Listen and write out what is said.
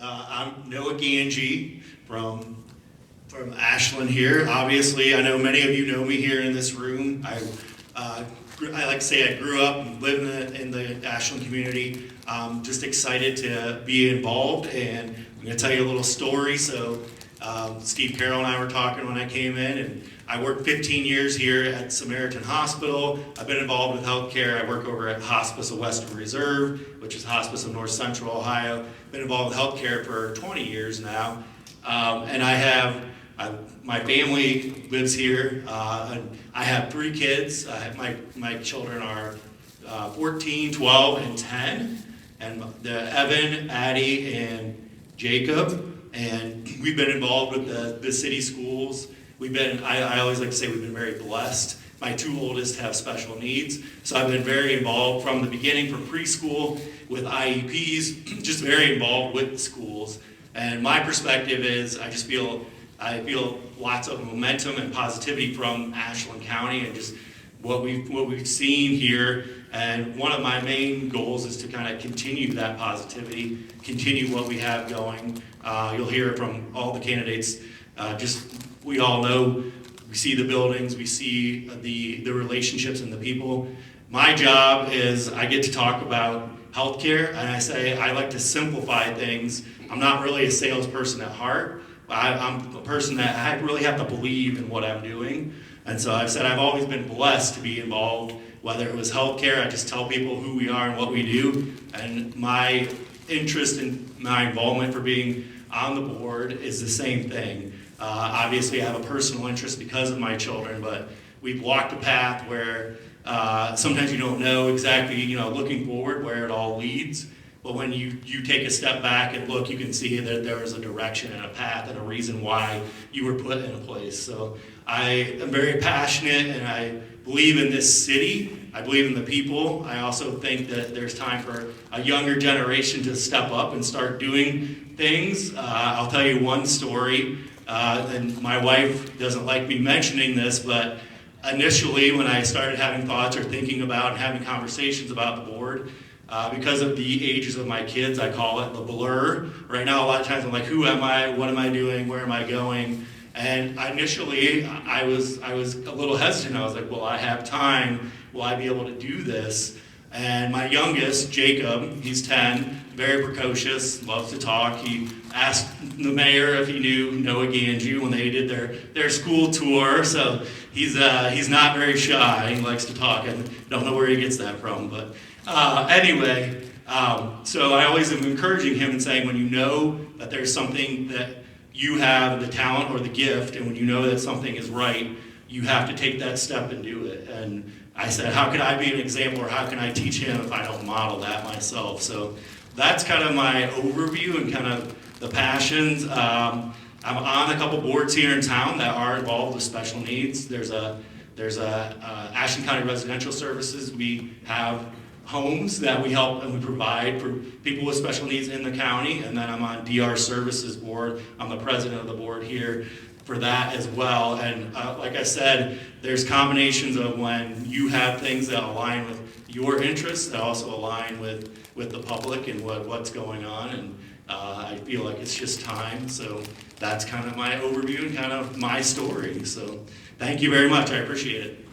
I'm Noah Gangi from Ashland here. Obviously, I know many of you know me here in this room. I like to say I grew up and lived in the Ashland community. Just excited to be involved, and I'm going to tell you a little story. So Steve Carroll and I were talking when I came in, and I worked 15 years here at Samaritan Hospital. I've been involved with healthcare. I work over at Hospice of Western Reserve, which is Hospice of North Central Ohio. Been involved with healthcare for 20 years now. And my family lives here. And I have 3 kids. My children are 14, 12, and 10. And Evan, Addie, and Jacob. And we've been involved with the city schools. I always like to say we've been very blessed. My 2 oldest have special needs, so I've been very involved from the beginning, from preschool with IEPs, just very involved with the schools. And my perspective is I feel lots of momentum and positivity from Ashland County and just what we've seen here. And one of my main goals is to kind of continue that positivity, continue what we have going. You'll hear from all the candidates. We all know, we see the buildings, we see the relationships and the people. My job is I get to talk about healthcare, and I like to simplify things. I'm not really a salesperson at heart. I'm a person that I really have to believe in what I'm doing. And so I've said I've always been blessed to be involved, whether it was healthcare. I just tell people who we are and what we do. And my interest and my involvement for being on the board is the same thing. Obviously, I have a personal interest because of my children, but we've walked a path where sometimes you don't know exactly, looking forward where it all leads. But when you take a step back and look, you can see that there is a direction and a path and a reason why you were put in a place. So I am very passionate, and I believe in this city. I believe in the people. I also think that there's time for a younger generation to step up and start doing things. I'll tell you one story. And my wife doesn't like me mentioning this, but initially when I started having thoughts or thinking about and having conversations about the board, because of the ages of my kids, I call it the blur. Right now, a lot of times I'm like, who am I? What am I doing? Where am I going? And initially, I was a little hesitant. I was like, well, I have time. Will I be able to do this? And my youngest, Jacob, he's 10, very precocious, loves to talk. He asked the mayor if he knew Noah Gangi when they did their school tour. So he's not very shy. He likes to talk. I don't know where he gets that from. But anyway, so I always am encouraging him and saying, when you know that there's something that you have the talent or the gift, and when you know that something is right, you have to take that step and do it. And I said, how can I be an example, or how can I teach him if I don't model that myself? So that's kind of my overview and kind of the passions. I'm on a couple boards here in town that are involved with special needs. There's Ashland County Residential Services. We have homes that we help and we provide for people with special needs in the county. And then I'm on DR Services Board. I'm the president of the board here for that as well. And like I said, there's combinations of when you have things that align with your interests that also align with the public and what's going on. And I feel like it's just time. So that's kind of my overview and kind of my story. So thank you very much. I appreciate it.